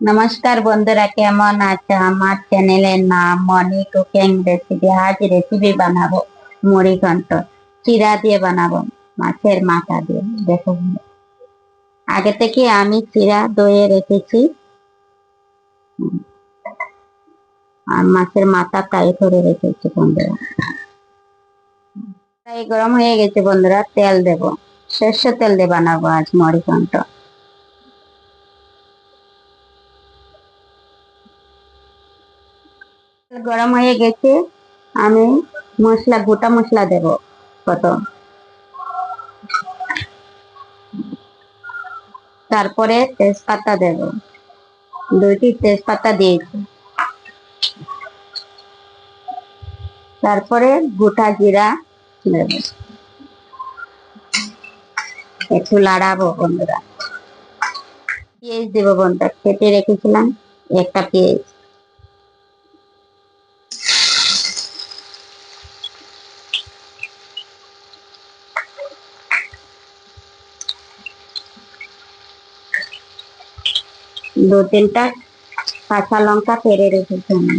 নমস্কার বন্ধুরা, কেমন আছে? আমার চ্যানেলের নাম মনি কুকিং রেসিপি। আজ রেসিপি বানাবো মুড়ি ঘন্ট। চিরা দিয়ে বানাবো, মাছের মাথা দিয়ে। দেখো, আগে থেকে আমি চিরা দইয়ে রেখেছি আর মাছের মাথা ফ্রাই করে রেখেছি বন্ধুরা। তাই গরম হয়ে গেছে বন্ধুরা, তেল দেব। সর্ষের তেল দিয়ে বানাবো আজ মুড়ি ঘন্ট। গরম হয়ে গেছে, আমি গোটা মশলা দেব। কত, তারপরে তেজপাতা দেব। 2টি তেজপাতা দিয়েছি। তারপরে গোটা জিরা দেব। একটু লাড়াবো বন্ধুরা। পেঁয়াজ দেবো বন্ধুরা, কেটে রেখেছিলাম একটা পেঁয়াজ। দু তিনটা কাঁচা লঙ্কা পেরে রেখেছিলাম।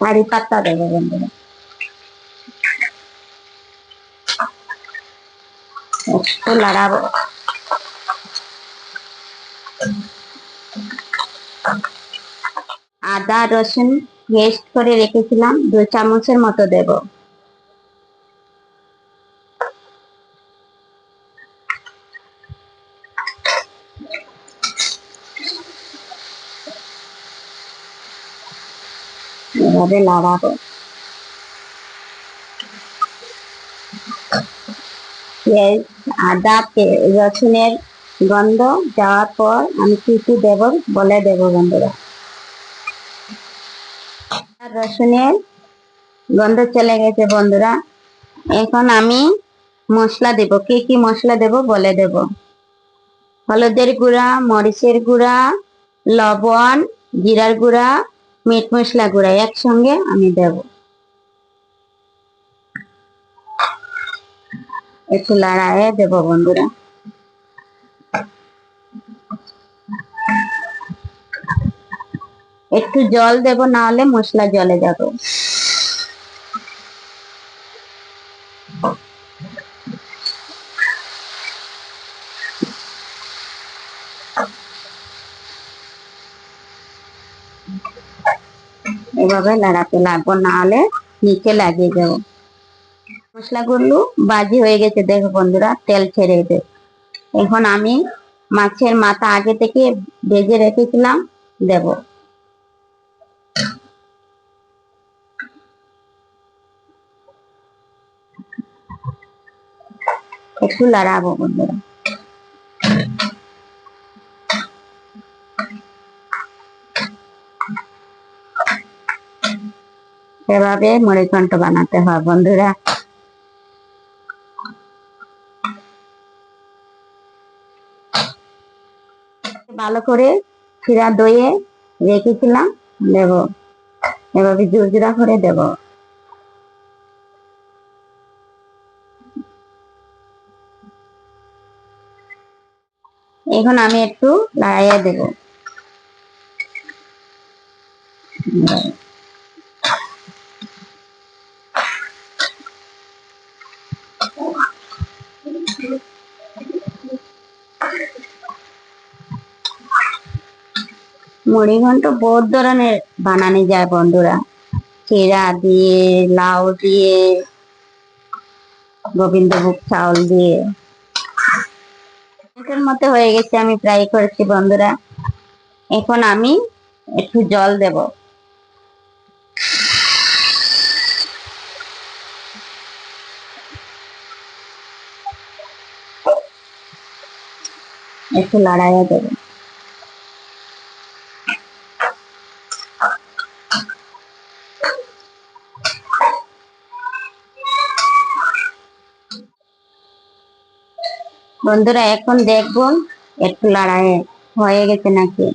কারি পাতা দেবো বন্ধুরা। একটু লাড়াবো। আদা রসুন পেস্ট করে রেখেছিলাম, 2 চামচের মতো দেব। এভাবে লাড়াবো। পেঁয়াজ আদা রসুনের গন্ধ যাওয়ার পর আমি কি কি দেব বলে দেব বন্ধুরা। রসুনের গন্ধ চলে গেছে বন্ধুরা। এখন আমি মশলা দেব। কি কি মশলা দেব বলে দেব। হলুদের গুঁড়া, মরিচের গুঁড়া, লবণ, জিরার গুঁড়া, মিট মশলা গুঁড়া একসঙ্গে আমি দেব। একটু লাড়ায়ে দেব বন্ধুরা। একটু জল দেব, না হলে মশলা জলে যাবে। এভাবে লাড়াতে লাগবো, না হলে নিচে লাগিয়ে যাবো। মশলাগুলো বাজি হয়ে গেছে দেখো বন্ধুরা, তেল ছেড়ে দে। এখন আমি মাছের মাথা আগে থেকে ভেজে রেখেছিলাম দেব। একটু লাড়াবো বন্ধুরা। এভাবে মুড়ি ঘন্ট বানাতে হয় বন্ধুরা। ভালো করে চিরা দইয়ে রেখেছিলাম দেব। এভাবে জোরজোড়া করে দেব। এখন আমি একটু লাড়াইয়া দেব। মুড়ি ঘন্ট বহুত ধরনের বানানো যায় বন্ধুরা। চিরা দিয়ে, লাউ দিয়ে, গোবিন্দভোগ চাউল দিয়ে। এটার মতো হয়ে গেছে, আমি ফ্রাই করেছি বন্ধুরা। এখন আমি একটু জল দেব। একটু লাড়াইয়া দেব। বন্ধুরা এখন দেখবো একটু লাড়াইয়ে হয়ে গেছে নাকি।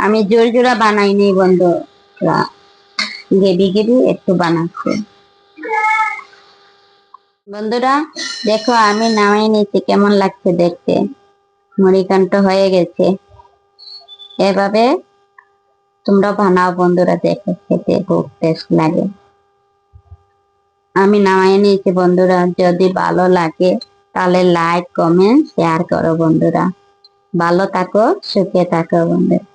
আমি জোর জোড়া বানাইনি বন্ধুরা, গেবি গেবি একটু বানাচ্ছি। বন্ধুরা দেখো আমি নামিয়ে নিয়েছি, কেমন লাগছে দেখতে, মুড়িঘন্ট হয়ে গেছে। এভাবে তোমরা বানাও বন্ধুরা, দেখো খেতে খুব টেস্ট লাগে। আমি নামিয়ে নিয়েছি বন্ধুরা, যদি ভালো লাগে তাহলে লাইক কমেন্ট শেয়ার করো বন্ধুরা। ভালো থাকো, সুখে থাকো বন্ধুরা।